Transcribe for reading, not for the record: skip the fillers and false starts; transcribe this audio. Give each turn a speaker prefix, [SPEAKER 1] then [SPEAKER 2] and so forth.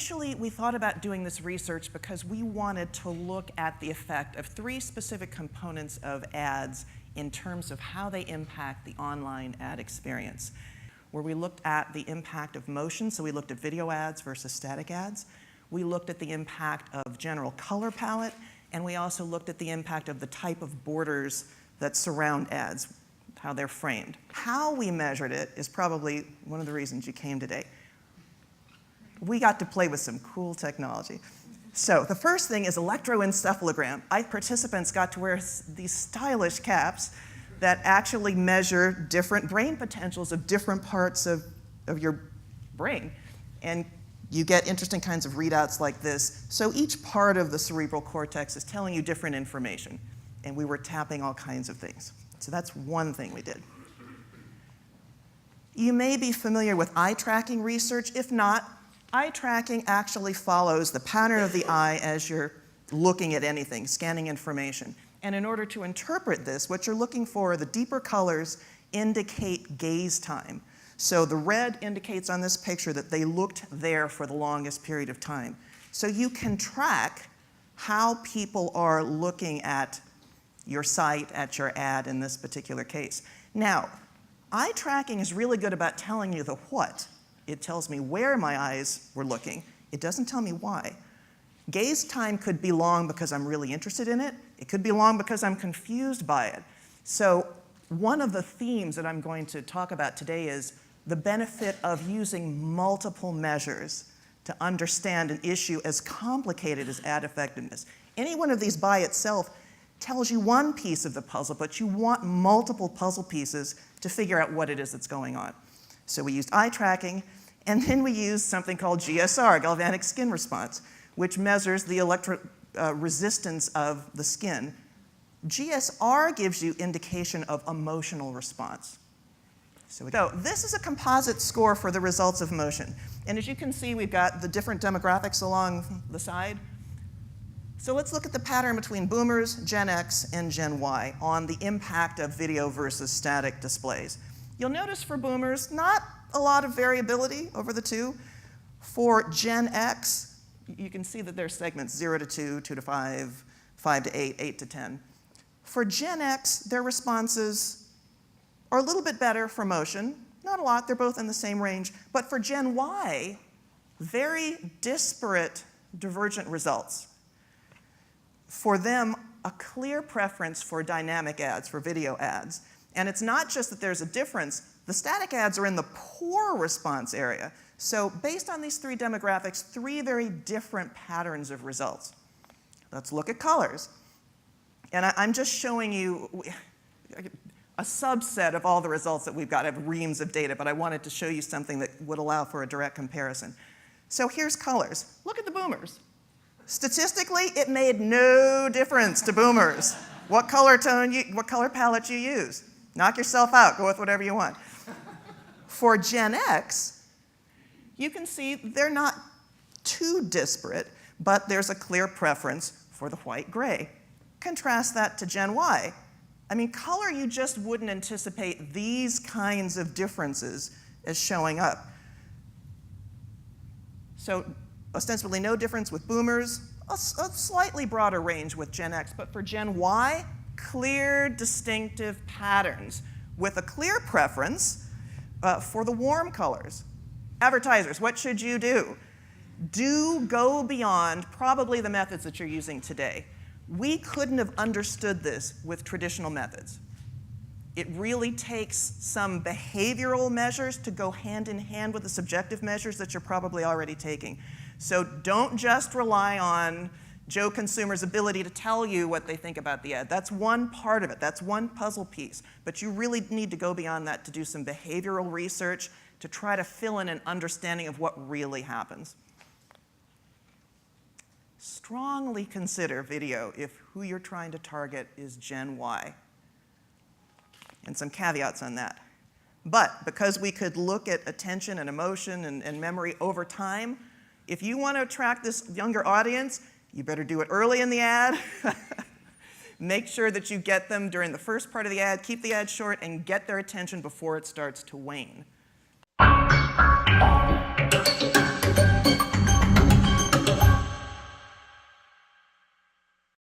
[SPEAKER 1] initially, we thought about doing this research because we wanted to look at the effect of 3 specific components of ads in terms of how they impact the online ad experience, where we looked at the impact of motion, so we looked at video ads versus static ads. We looked at the impact of general color palette, and we also looked at the impact of the type of borders that surround ads, how they're framed. How we measured it is probably one of the reasons you came today. We got to play with some cool technology. So the first thing is electroencephalogram. Participants got to wear these stylish caps that actually measure different brain potentials of different parts of your brain. And you get interesting kinds of readouts like this. So each part of the cerebral cortex is telling you different information. And we were tapping all kinds of things. So that's one thing we did. You may be familiar with eye tracking research. If not, eye tracking actually follows the pattern of the eye as you're looking at anything, scanning information. And in order to interpret this, what you're looking for, the deeper colors indicate gaze time. So the red indicates on this picture that they looked there for the longest period of time. So you can track how people are looking at your site, at your ad in this particular case. Now, eye tracking is really good about telling you the what. It tells me where my eyes were looking. It doesn't tell me why. Gaze time could be long because I'm really interested in it. It could be long because I'm confused by it. So one of the themes that I'm going to talk about today is the benefit of using multiple measures to understand an issue as complicated as ad effectiveness. Any one of these by itself tells you one piece of the puzzle, but you want multiple puzzle pieces to figure out what it is that's going on. So we used eye tracking, and then we used something called GSR, galvanic skin response, which measures the resistance of the skin. GSR gives you indication of emotional response. So this is a composite score for the results of motion. And as you can see, we've got the different demographics along the side. So let's look at the pattern between boomers, Gen X, and Gen Y on the impact of video versus static displays. You'll notice for boomers, not a lot of variability over the two. For Gen X, you can see that there's segments 0 to 2, 2 to 5, 5 to 8, 8 to 10. For Gen X, their responses are a little bit better for motion. Not a lot, they're both in the same range. But for Gen Y, very disparate, divergent results. For them, a clear preference for dynamic ads, for video ads. And it's not just that there's a difference. The static ads are in the poor response area. So based on these 3 demographics, 3 very different patterns of results. Let's look at colors. And I'm just showing you a subset of all the results that we've got. I have reams of data, but I wanted to show you something that would allow for a direct comparison. So here's colors. Look at the boomers. Statistically, it made no difference to boomers what color palette you use. Knock yourself out. Go with whatever you want. For Gen X, you can see they're not too disparate, but there's a clear preference for the white-gray. Contrast that to Gen Y. I mean, color, you just wouldn't anticipate these kinds of differences as showing up. So ostensibly no difference with boomers, a slightly broader range with Gen X, but for Gen Y, clear, distinctive patterns with a clear preference for the warm colors. Advertisers, what should you do? Do go beyond probably the methods that you're using today. We couldn't have understood this with traditional methods. It really takes some behavioral measures to go hand in hand with the subjective measures that you're probably already taking. So don't just rely on Joe Consumer's ability to tell you what they think about the ad. That's one part of it. That's one puzzle piece. But you really need to go beyond that to do some behavioral research to try to fill in an understanding of what really happens. Strongly consider video if who you're trying to target is Gen Y. And some caveats on that. But because we could look at attention and emotion and memory over time, if you want to attract this younger audience, you better do it early in the ad. Make sure that you get them during the first part of the ad, keep the ad short, and get their attention before it starts to wane.